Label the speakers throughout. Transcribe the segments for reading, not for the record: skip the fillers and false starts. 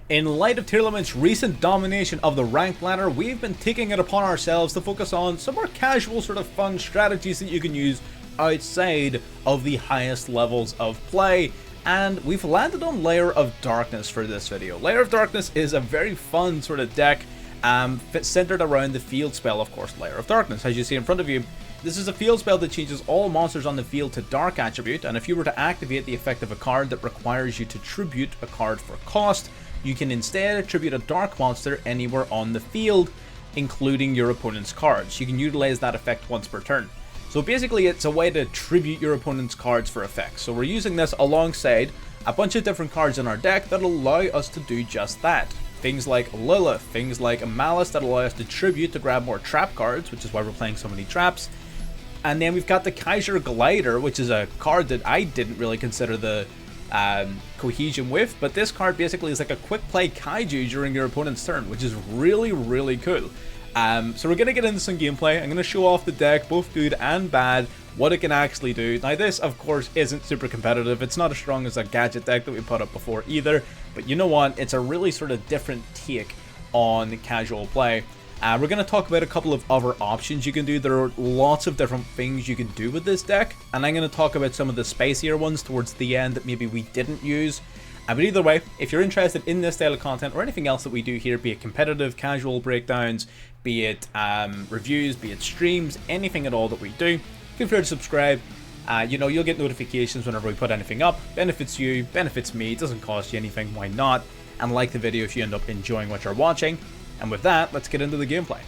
Speaker 1: In light of Tearlament's recent domination of the ranked ladder, we've been taking it upon ourselves to focus on some more casual sort of fun strategies that you can use outside of the highest levels of play. And we've landed on Lair of Darkness for this video. Lair of Darkness is a very fun sort of deck centered around the field spell, of course, Lair of Darkness. As you see in front of you, this is a field spell that changes all monsters on the field to dark attribute, and if you were to activate the effect of a card that requires you to tribute a card for cost, you can instead attribute a dark monster anywhere on the field, including your opponent's cards. You can utilize that effect once per turn. So basically it's a way to tribute your opponent's cards for effects. So we're using this alongside a bunch of different cards in our deck that allow us to do just that. Things like Lilith, things like Malice that allow us to tribute to grab more trap cards, which is why we're playing so many traps. And then we've got the Kaiser Glider, which is a card that I didn't really consider the cohesion with, but this card basically is like a quick play kaiju during your opponent's turn, which is really cool. So we're going to get into some gameplay. I'm going to show off the deck, both good and bad, what it can actually do. Now this, of course, isn't super competitive. It's not as strong as a gadget deck that we put up before either, but you know what? It's a really sort of different take on casual play. We're going to talk about a couple of other options you can do. There are lots of different things you can do with this deck, and I'm going to talk about some of the spicier ones towards the end that maybe we didn't use. But either way, if you're interested in this style of content or anything else that we do here, be it competitive, casual breakdowns, be it reviews, be it streams, anything at all that we do, feel free to subscribe. You know, you'll get notifications whenever we put anything up. Benefits you, benefits me, it doesn't cost you anything, why not? And like the video if you end up enjoying what you're watching. And with that, let's get into the gameplay.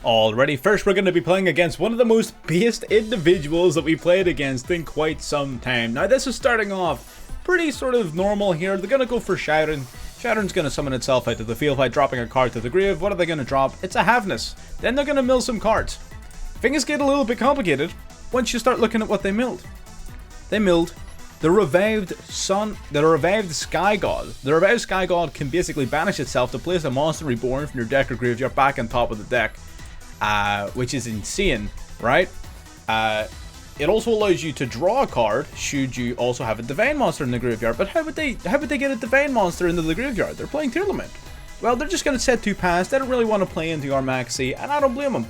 Speaker 1: Alrighty, first we're going to be playing against one of the most based individuals that we played against in quite some time. Now this is starting off pretty sort of normal here. They're going to go for Sharon. Sharon's going to summon itself out of the field by dropping a card to the grave. What are they going to drop? It's a Havness. Then they're going to mill some cards. Things get a little bit complicated once you start looking at what they milled. They milled the revived Sky God. The revived Sky God can basically banish itself to place a monster reborn from your deck or graveyard back on top of the deck, which is insane, right? It also allows you to draw a card should you also have a divine monster in the graveyard. But how would they get a divine monster into the graveyard? They're playing Tearlament. Well, they're just going to set 2 pass. They don't really want to play into our Maxi, and I don't blame them.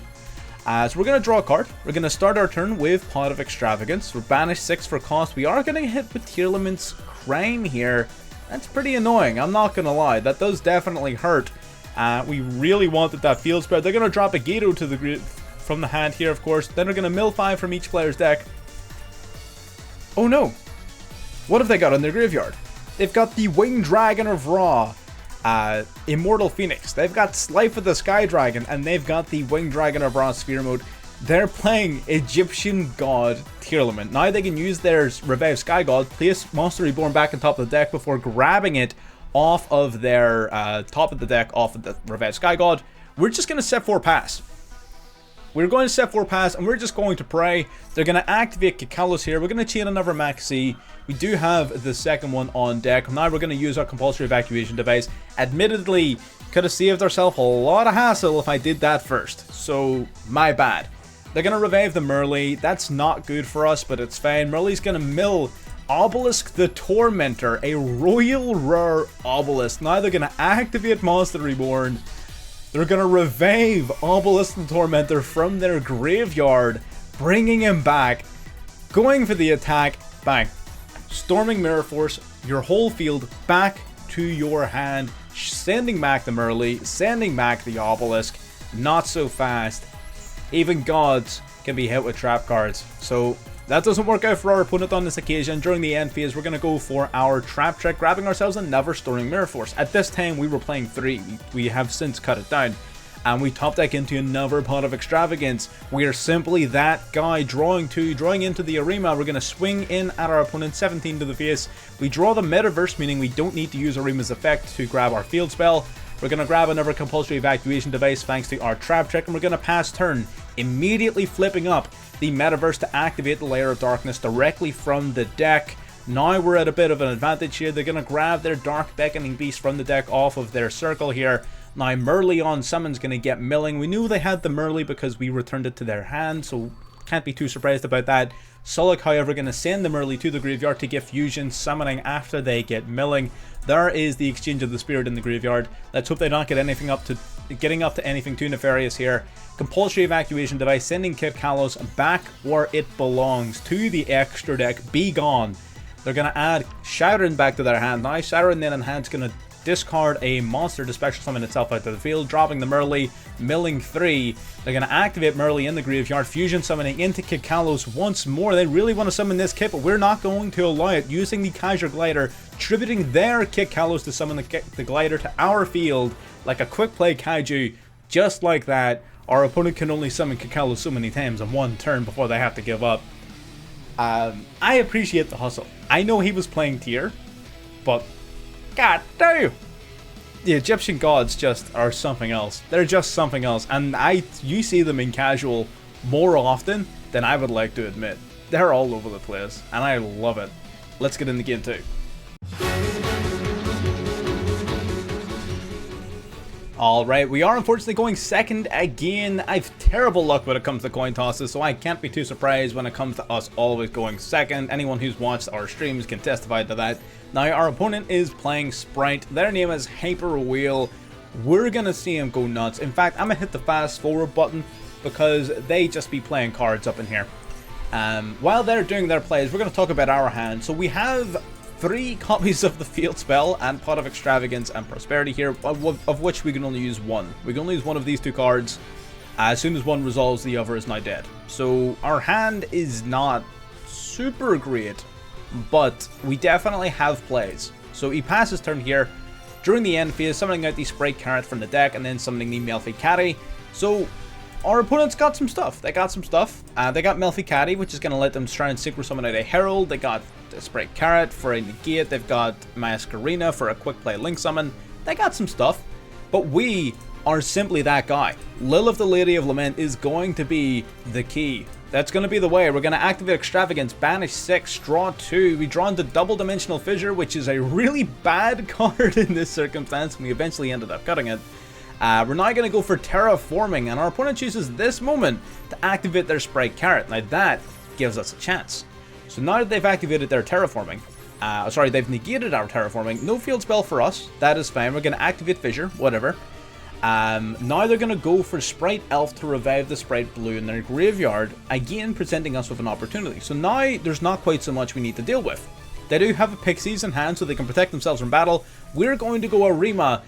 Speaker 1: So we're going to draw a card. We're going to start our turn with Pot of Extravagance. We're banished 6 for cost. We are going to hit with Tearlament's Crime here. That's pretty annoying, I'm not going to lie. That does definitely hurt. We really wanted that field spread. They're going to drop a Gato to the from the hand here, of course. Then they're going to mill 5 from each player's deck. Oh no. What have they got in their graveyard? They've got the Winged Dragon of Ra. Immortal Phoenix. They've got Life of the Sky Dragon, and they've got the Winged Dragon of Ra Sphere Mode. They're playing Egyptian God Tearlament. Now they can use their Revived Sky God, place Monster Reborn back on top of the deck before grabbing it off of their top of the deck, off of the Revived Sky God. We're just going to set 4 pass. We're going to set 4 pass, and we're just going to pray. They're going to activate Kikalos here. We're going to chain another Maxi. We do have the second one on deck. Now we're going to use our compulsory evacuation device. Admittedly, could have saved ourselves a lot of hassle if I did that first. So, my bad. They're going to revive the Merly. That's not good for us, but it's fine. Merly's going to mill Obelisk the Tormentor, a royal rare Obelisk. Now they're going to activate Monster Reborn. They're going to revive Obelisk the Tormentor from their graveyard, bringing him back, going for the attack, bang. Storming Mirror Force, your whole field back to your hand, sending back the Merly, sending back the Obelisk. Not so fast. Even gods can be hit with trap cards. So that doesn't work out for our opponent on this occasion. During the end phase, we're going to go for our trap trick, grabbing ourselves another Storming Mirror Force. At this time, we were playing 3. We have since cut it down. And we top deck into another Pot of Extravagance. We are simply that guy drawing into the arena. We're going to swing in at our opponent, 17 to the face. We draw the Metaverse, meaning we don't need to use Arima's effect to grab our field spell. We're going to grab another compulsory evacuation device thanks to our trap trick, and we're going to pass turn, immediately flipping up the Metaverse to activate the Lair of Darkness directly from the deck. Now we're at a bit of an advantage here. They're going to grab their Dark Beckoning Beast from the deck off of their circle here. Now Merly on summon's going to get milling. We knew they had the Merly because we returned it to their hand, so can't be too surprised about that. Sullick, however, going to send them early to the graveyard to get fusion summoning after they get milling. There is the exchange of the spirit in the graveyard. Let's hope they don't get anything up to getting up to anything too nefarious here. Compulsory evacuation device sending Kip Kalos back where it belongs, to the extra deck. Be gone. They're going to add Shadowrun back to their hand. Now Shadowrun then in hand's going to discard a monster to special summon itself out to the field, dropping them early, milling 3. They're going to activate Merly in the graveyard, fusion summoning into Kip Kalos once more. They really want to summon this Kip, but we're not going to allow it. Using the Kaiser Glider, tributing their Kip Kalos to summon the Glider to our field like a quick play Kaiju. Just like that, our opponent can only summon Kip Kalos so many times in one turn before they have to give up. I appreciate the hustle. I know he was playing tier, but god damn! The Egyptian gods just are something else. They're just something else, and you see them in casual more often than I would like to admit. They're all over the place, and I love it. Let's get into game 2. Alright, we are unfortunately going second again. I've terrible luck when it comes to coin tosses, so I can't be too surprised when it comes to us always going second. Anyone who's watched our streams can testify to that. Now, our opponent is playing Sprite. Their name is Hyper Wheel. We're gonna see him go nuts. In fact, I'm gonna hit the fast forward button because they just be playing cards up in here. While they're doing their plays, we're gonna talk about our hand. So we have 3 copies of the Field Spell and Pot of Extravagance and Prosperity here, of which we can only use 1. We can only use one of these 2 cards. As soon as one resolves, the other is now dead. So our hand is not super great, but we definitely have plays. So he passes turn here. During the end phase, summoning out the Sprite Carrot from the deck and then summoning the Melfi Caddy. So our opponents got some stuff. They got some stuff. They got Melfi Caddy, which is going to let them try and synchro summon out a Herald. They got the Sprite Carrot for a negate. They've got Masquerena for a quick play Link summon. They got some stuff. But we are simply that guy. Lilith, the Lady of Lament, is going to be the key. That's going to be the way. We're going to activate Extravagance, banish 6, draw 2. We draw into Double Dimensional Fissure, which is a really bad card in this circumstance. We eventually ended up cutting it. We're now going to go for Terraforming, and our opponent chooses this moment to activate their Sprite Carrot. Now that gives us a chance. So now that they've activated their Terraforming, they've negated our Terraforming, no field spell for us, that is fine. We're going to activate Fissure, whatever. Now they're going to go for Sprite Elf to revive the Sprite Blue in their graveyard, again presenting us with an opportunity. So now there's not quite so much we need to deal with. They do have a Pixies in hand so they can protect themselves from battle. We're going to go Arima,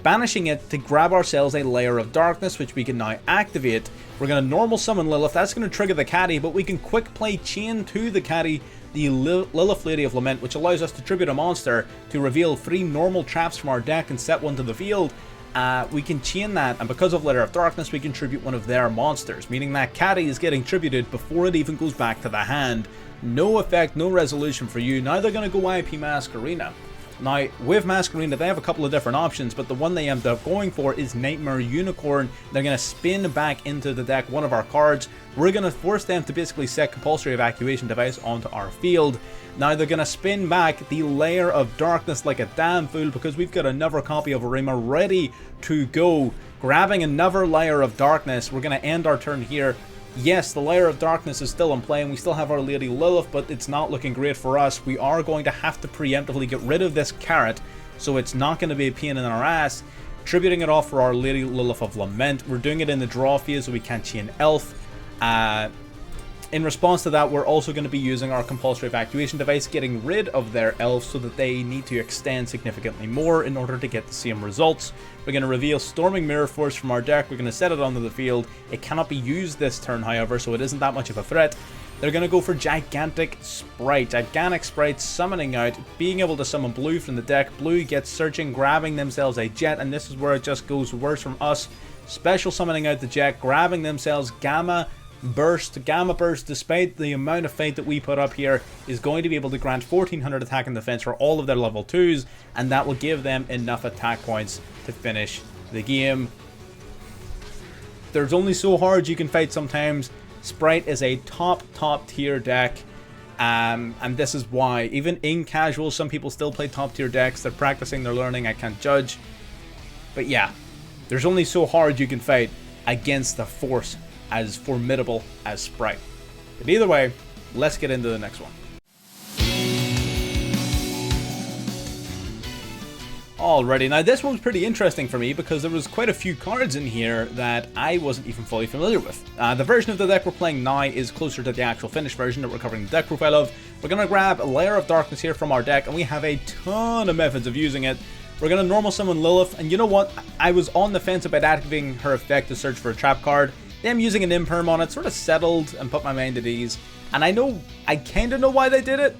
Speaker 1: banishing it to grab ourselves a Lair of Darkness, which we can now activate. We're going to normal summon Lilith. That's going to trigger the Caddy, but we can quick play Chain to the Caddy, the Lilith Lady of Lament, which allows us to tribute a monster to reveal 3 normal traps from our deck and set one to the field. We can chain that, and because of Lair of Darkness, we can tribute one of their monsters, meaning that Caddy is getting tributed before it even goes back to the hand. No effect, no resolution for you. Now they're going to go IP Masquerena. Now, with Masquerena, they have a couple of different options, but the one they end up going for is Nightmare Unicorn. They're going to spin back into the deck one of our cards. We're going to force them to basically set Compulsory Evacuation Device onto our field. Now, they're going to spin back the Lair of Darkness like a damn fool because we've got another copy of Arima ready to go. Grabbing another Lair of Darkness, we're going to end our turn here. Yes, the Lair of Darkness is still in play and we still have our Lady Lilith, but it's not looking great for us. We are going to have to preemptively get rid of this carrot, so it's not going to be a pain in our ass. Tributing it off for our Lady Lilith of Lament. We're doing it in the draw phase so we can't chain Elf. In response to that, we're also going to be using our Compulsory Evacuation Device, getting rid of their elves so that they need to extend significantly more in order to get the same results. We're going to reveal Storming Mirror Force from our deck. We're going to set it onto the field. It cannot be used this turn, however, so it isn't that much of a threat. They're going to go for Gigantic Sprite. Gigantic Sprite summoning out, being able to summon Blue from the deck. Blue gets searching, grabbing themselves a Jet, and this is where it just goes worse from us. Special summoning out the Jet, grabbing themselves Gamma Burst, despite the amount of fight that we put up here, is going to be able to grant 1400 attack and defense for all of their level 2s, and that will give them enough attack points to finish the game. There's only so hard you can fight sometimes. Sprite is a top tier deck, and this is why. Even in casual, some people still play top tier decks. They're practicing, they're learning, I can't judge. But yeah, there's only so hard you can fight against the force as formidable as Sprite. But either way, let's get into the next one. Alrighty, now this one's pretty interesting for me because there was quite a few cards in here that I wasn't even fully familiar with. The version of the deck we're playing now is closer to the actual finished version that we're covering the deck profile of. We're going to grab Lair of Darkness here from our deck, and we have a ton of methods of using it. We're going to normal summon Lilith, and you know what? I was on the fence about activating her effect to search for a trap card. Them using an imperm on it sort of settled and put my mind at ease. And I kind of know why they did it.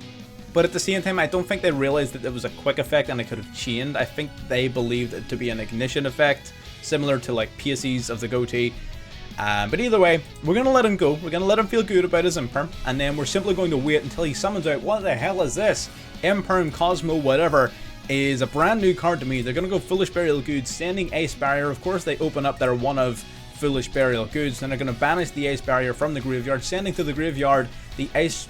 Speaker 1: But at the same time, I don't think they realized that it was a quick effect and it could have chained. I think they believed it to be an ignition effect, similar to like Pisces of the goatee. But either way, we're going to let him go. We're going to let him feel good about his imperm. And then we're simply going to wait until he summons out, what the hell is this? Imperm, Cosmo, whatever, is a brand new card to me. They're going to go Foolish Burial Goods, sending Ace Barrier. Of course, they open up their one of Foolish Burial Goods. Then they're going to banish the Ace Barrier from the graveyard, sending to the graveyard the Ace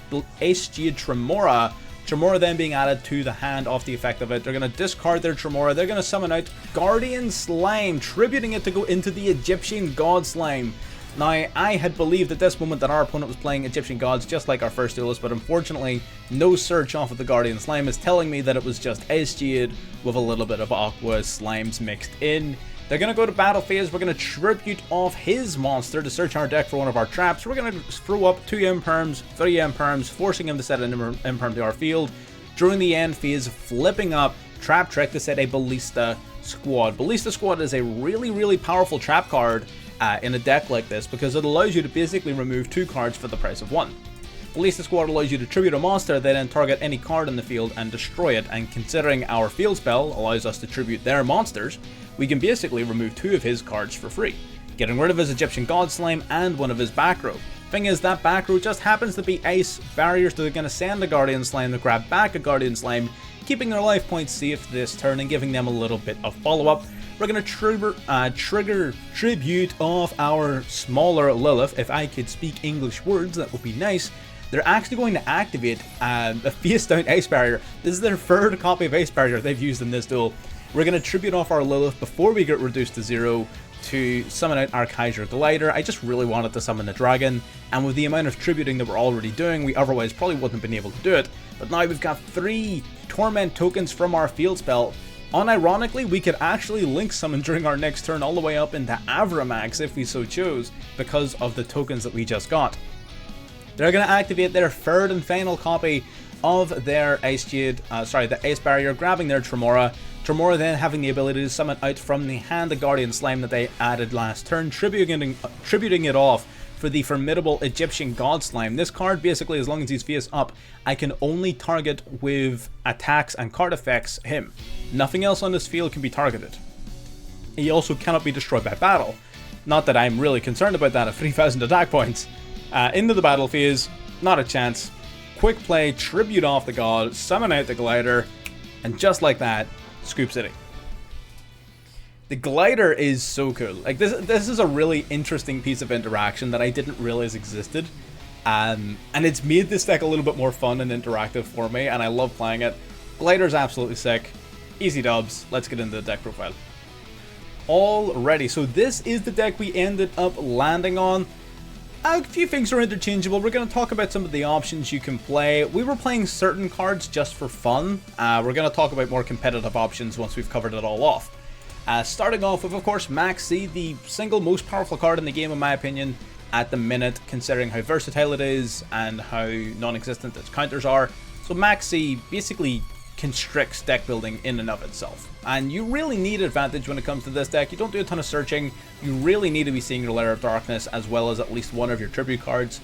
Speaker 1: Jade Tremora. Tremora then being added to the hand off the effect of it. They're going to discard their Tremora. They're going to summon out Guardian Slime, tributing it to go into the Egyptian God Slime. Now, I had believed at this moment that our opponent was playing Egyptian Gods just like our first duelist, but unfortunately, no search off of the Guardian Slime is telling me that it was just Ace Jade with a little bit of Aqua Slimes mixed in. They're going to go to battle phase. We're going to tribute off his monster to search our deck for one of our traps. We're going to throw up 2 imperms, 3 imperms, forcing him to set an imperm to our field. During the end phase, flipping up Trap Trick to set a Ballista Squad. Ballista Squad is a really, really powerful trap card in a deck like this because it allows you to basically remove 2 cards for the price of 1. Ballista Squad allows you to tribute a monster, then target any card in the field and destroy it, and considering our field spell allows us to tribute their monsters, we can basically remove 2 of his cards for free, getting rid of his Egyptian God Slime and one of his back row. Thing is, that back row just happens to be Ace Barriers, so they're going to send a Guardian Slime to grab back a Guardian Slime, keeping their life points safe this turn and giving them a little bit of follow-up. We're going to trigger tribute off our smaller Lilith. If I could speak English words, that would be nice. They're actually going to activate a face-down Ace Barrier. This is their 3rd copy of Ace Barrier they've used in this duel. We're going to tribute off our Lilith before we get reduced to 0 to summon out our Kaiser Glider. I just really wanted to summon the dragon, and with the amount of tributing that we're already doing, we otherwise probably wouldn't have been able to do it. But now we've got 3 Torment tokens from our field spell. Unironically, we could actually link summon during our next turn all the way up into Avramax if we so chose, because of the tokens that we just got. They're going to activate their 3rd and final copy of their the Ace Barrier, grabbing their Tremora. Tremora then having the ability to summon out from the hand the Guardian Slime that they added last turn, tributing it off for the formidable Egyptian God Slime. This card, basically, as long as he's face up, I can only target with attacks and card effects him. Nothing else on this field can be targeted. He also cannot be destroyed by battle. Not that I'm really concerned about that at 3,000 attack points. Into the battle phase, not a chance. Quick play, tribute off the god, summon out the glider, and just like that, Scoop City. The glider is so cool. Like this is a really interesting piece of interaction that I didn't realize existed. And it's made this deck a little bit more fun and interactive for me, and I love playing it. Glider's absolutely sick. Easy dubs. Let's get into the deck profile. Alrighty, so this is the deck we ended up landing on. A few things are interchangeable. We're going to talk about some of the options you can play. We were playing certain cards just for fun. We're going to talk about more competitive options once we've covered it all off. Starting off with, of course, Max C, the single most powerful card in the game, in my opinion, at the minute, considering how versatile it is and how non-existent its counters are. So Max C basically constricts deck building in and of itself. And you really need advantage when it comes to this deck. You don't do a ton of searching. You really need to be seeing your Lair of Darkness as well as at least one of your tribute cards.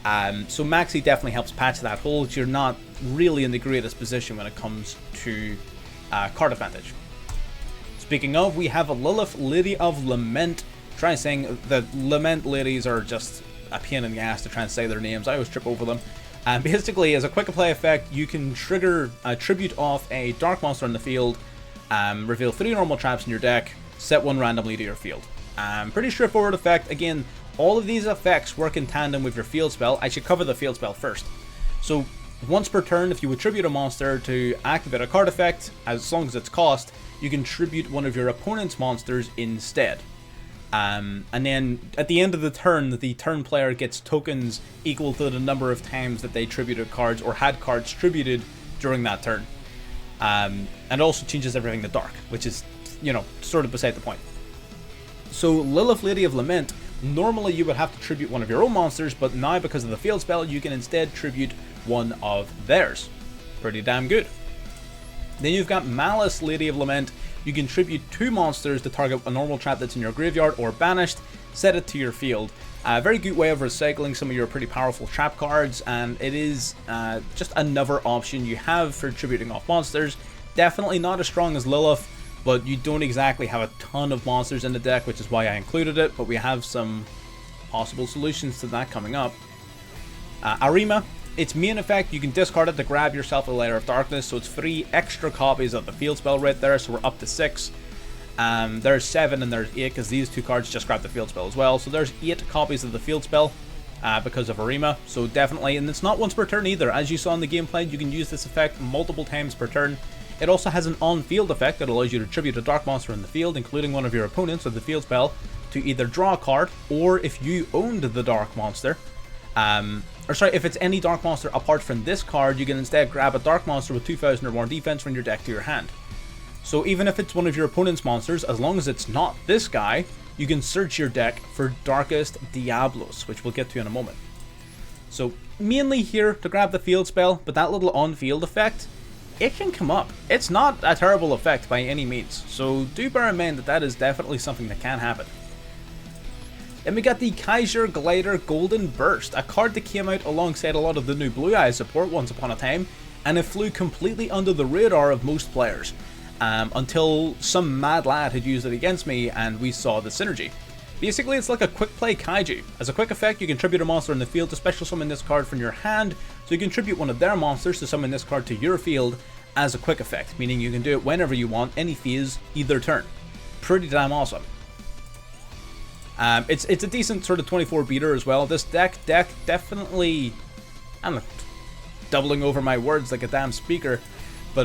Speaker 1: So Maxi definitely helps patch that hole. You're not really in the greatest position when it comes to card advantage. Speaking of, we have a Lilith, Lady of Lament. Try saying the Lament ladies are just a pain in the ass to try and say their names. I always trip over them. And basically, as a quick play effect, you can trigger tribute off a dark monster in the field, reveal 3 normal traps in your deck, set 1 randomly to your field. Pretty straightforward effect. Again, all of these effects work in tandem with your field spell. I should cover the field spell first. So once per turn, if you would tribute a monster to activate a card effect, as long as it's cost, you can tribute one of your opponent's monsters instead. And then at the end of the turn player gets tokens equal to the number of times that they tributed cards or had cards tributed during that turn. And also changes everything to dark, which is, you know, sort of beside the point. So Lilith, Lady of Lament, normally you would have to tribute one of your own monsters, but now because of the field spell, you can instead tribute one of theirs. Pretty damn good. Then you've got Malice, Lady of Lament. You can tribute 2 monsters to target a normal trap that's in your graveyard or banished, set it to your field. A very good way of recycling some of your pretty powerful trap cards, and it is just another option you have for tributing off monsters. Definitely not as strong as Lilith, but you don't exactly have a ton of monsters in the deck, which is why I included it, but we have some possible solutions to that coming up. Arima, its main effect, you can discard it to grab yourself a Lair of Darkness, so it's 3 extra copies of the field spell right there, so we're up to 6. There's 7 and there's 8, because these 2 cards just grab the field spell as well, so there's 8 copies of the field spell because of Arima, so definitely, and it's not once per turn either. As you saw in the gameplay, you can use this effect multiple times per turn. It also has an on-field effect that allows you to tribute a dark monster in the field, including one of your opponents with the field spell, to either draw a card, or if you owned the dark monster, if it's any dark monster apart from this card, you can instead grab a dark monster with 2000 or more defense from your deck to your hand. So even if it's one of your opponent's monsters, as long as it's not this guy, you can search your deck for Darkest Diablos, which we'll get to in a moment. So mainly here to grab the field spell, but that little on-field effect, it can come up. It's not a terrible effect by any means, so do bear in mind that that is definitely something that can happen. Then we got the Kaiser Glider Golden Burst, a card that came out alongside a lot of the new Blue Eye support once upon a time, and it flew completely under the radar of most players, until some mad lad had used it against me and we saw the synergy. Basically, it's like a quick play kaiju. As a quick effect, you can tribute a monster in the field to special summon this card from your hand, so you can tribute one of their monsters to summon this card to your field as a quick effect, meaning you can do it whenever you want, any phase, either turn. Pretty damn awesome. It's a decent sort of 24 beater as well. This deck definitely, I'm doubling over my words like a damn speaker, but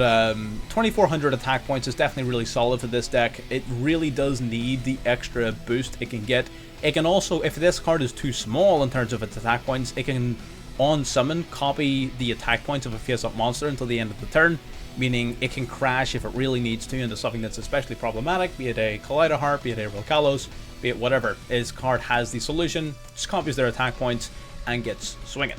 Speaker 1: 2400 attack points is definitely really solid for this deck. It really does need the extra boost it can get. It can also, if this card is too small in terms of its attack points, it can on summon copy the attack points of a face-up monster until the end of the turn, meaning it can crash if it really needs to into something that's especially problematic, be it a Kaleido Heart, be it a Rolkalos, be it whatever. This card has the solution, just copies their attack points and gets swinging.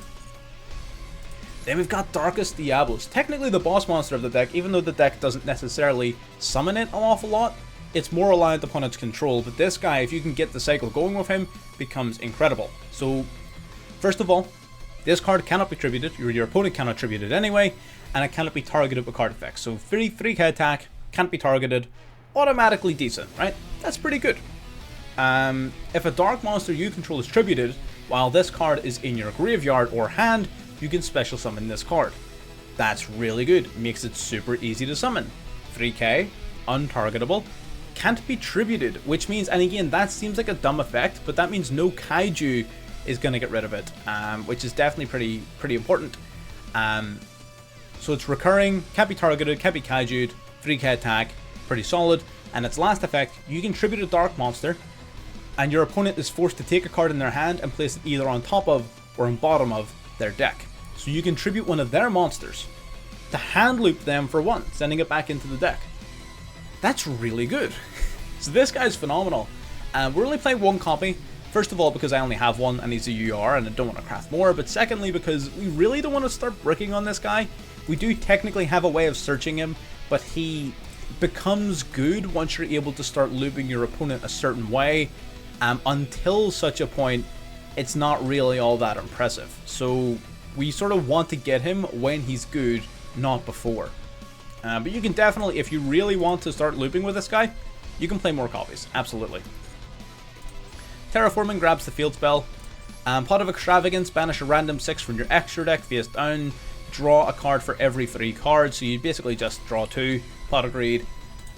Speaker 1: Then we've got Darkest Diablos, technically the boss monster of the deck, even though the deck doesn't necessarily summon it an awful lot. It's more reliant upon its control, but this guy, if you can get the cycle going with him, becomes incredible. So, first of all, this card cannot be tributed, your opponent cannot tribute it anyway, and it cannot be targeted with card effects. So 3k attack, can't be targeted, automatically decent, right? That's pretty good. If a dark monster you control is tributed, while this card is in your graveyard or hand, you can special summon this card. That's really good, makes it super easy to summon. 3k, untargetable, can't be tributed, which means, and again, that seems like a dumb effect, but that means no kaiju is going to get rid of it, which is definitely pretty important. So it's recurring, can't be targeted, can't be kaiju'd, 3k attack, pretty solid, and its last effect, you can tribute a dark monster, and your opponent is forced to take a card in their hand and place it either on top of or on bottom of their deck. So you can tribute one of their monsters to hand loop them for 1, sending it back into the deck. That's really good. So this guy's phenomenal. We're only playing 1 copy. First of all, because I only have 1 and he's a UR and I don't want to craft more, but secondly, because we really don't want to start bricking on this guy. We do technically have a way of searching him, but he becomes good once you're able to start looping your opponent a certain way. Until such a point, it's not really all that impressive. So we sort of want to get him when he's good, not before. But you can definitely, if you really want to start looping with this guy, you can play more copies, absolutely. Terraforming grabs the field spell. Pot of Extravagance, banish a random 6 from your extra deck face down. Draw a card for every 3 cards, so you basically just draw 2. Pot of Greed.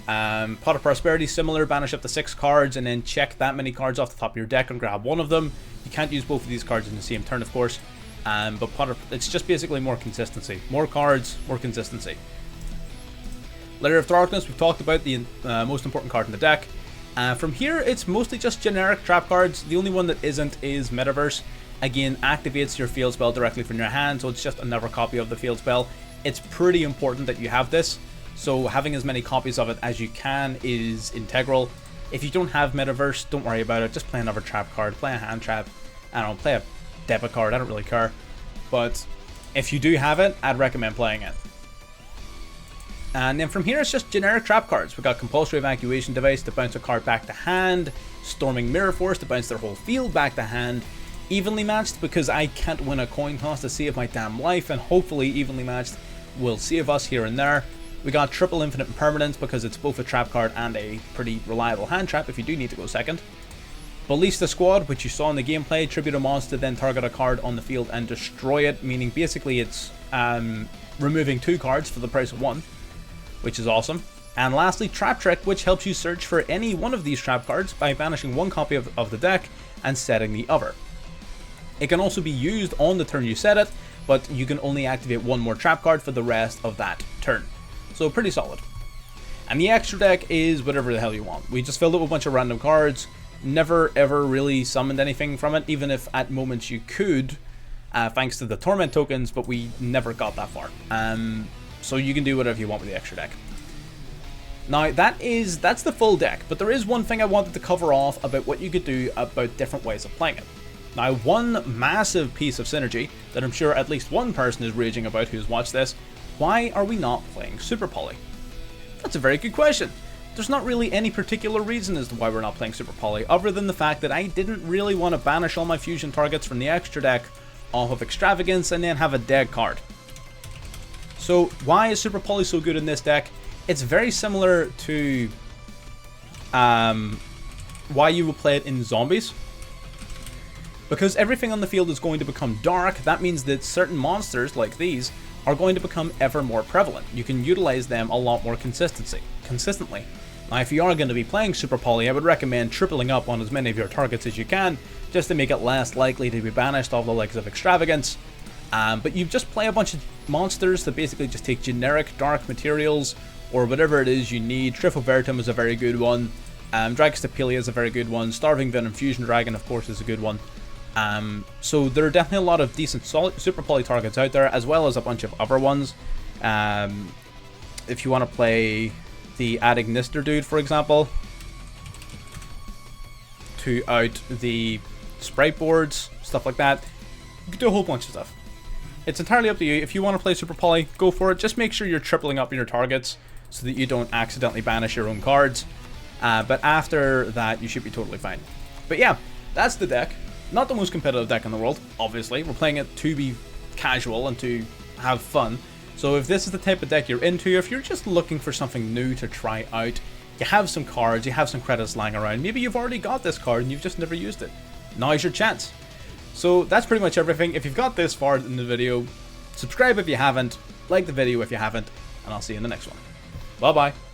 Speaker 1: Pot of Prosperity, similar, banish up to 6 cards and then check that many cards off the top of your deck and grab one of them. You can't use both of these cards in the same turn, of course. But it's just basically more consistency. More cards, more consistency. Lair of Darkness, we've talked about, the most important card in the deck. From here, it's mostly just generic trap cards. The only one that isn't is Metaverse. Again, activates your field spell directly from your hand, so it's just another copy of the field spell. It's pretty important that you have this, so having as many copies of it as you can is integral. If you don't have Metaverse, don't worry about it. Just play another trap card, play a hand trap, I don't know, play a debit card, I don't really care. But if you do have it, I'd recommend playing it. And then from here, it's just generic trap cards. We've got Compulsory Evacuation Device to bounce a card back to hand, Storming Mirror Force to bounce their whole field back to hand, Evenly Matched because I can't win a coin toss to save my damn life, and hopefully Evenly Matched will save us here and there. We got Triple Infinite Impermanence because it's both a trap card and a pretty reliable hand trap if you do need to go second. Ballista Squad, which you saw in the gameplay, tribute a monster, then target a card on the field and destroy it, meaning basically it's removing 2 cards for the price of 1, which is awesome. And lastly, Trap Trick, which helps you search for any one of these trap cards by banishing 1 copy of the deck and setting the other. It can also be used on the turn you set it, but you can only activate 1 more trap card for the rest of that turn. So pretty solid. And the extra deck is whatever the hell you want. We just filled it with a bunch of random cards. Never ever really summoned anything from it, even if at moments you could, thanks to the Torment tokens, but we never got that far. So you can do whatever you want with the extra deck. Now that's the full deck, but there is one thing I wanted to cover off about what you could do about different ways of playing it. Now, one massive piece of synergy that I'm sure at least one person is raging about who's watched this: why are we not playing Super Poly? That's a very good question. There's not really any particular reason as to why we're not playing Super Poly, other than the fact that I didn't really want to banish all my fusion targets from the extra deck off of Extravagance and then have a dead card. So why is Super Poly so good in this deck? It's very similar to why you would play it in Zombies. Because everything on the field is going to become dark, that means that certain monsters like these are going to become ever more prevalent. You can utilize them a lot more consistently. Now, if you are going to be playing Super Poly, I would recommend tripling up on as many of your targets as you can, just to make it less likely to be banished off the likes of Extravagance. But you just play a bunch of monsters that basically just take generic dark materials, or whatever it is you need. Trifoveritum is a very good one, Dragostapelia is a very good one, Starving Venom Fusion Dragon of course is a good one. So there are definitely a lot of decent Super Poly targets out there, as well as a bunch of other ones. If you want to play the Adignister dude, for example, to out the Sprite boards, stuff like that, you can do a whole bunch of stuff. It's entirely up to you. If you want to play Super Poly, go for it. Just make sure you're tripling up your targets so that you don't accidentally banish your own cards. But after that, you should be totally fine. But yeah, that's the deck. Not the most competitive deck in the world, obviously. We're playing it to be casual and to have fun. So if this is the type of deck you're into, if you're just looking for something new to try out, you have some cards, you have some credits lying around, maybe you've already got this card and you've just never used it. Now's your chance. So that's pretty much everything. If you've got this far in the video, subscribe if you haven't, like the video if you haven't, and I'll see you in the next one. Bye bye.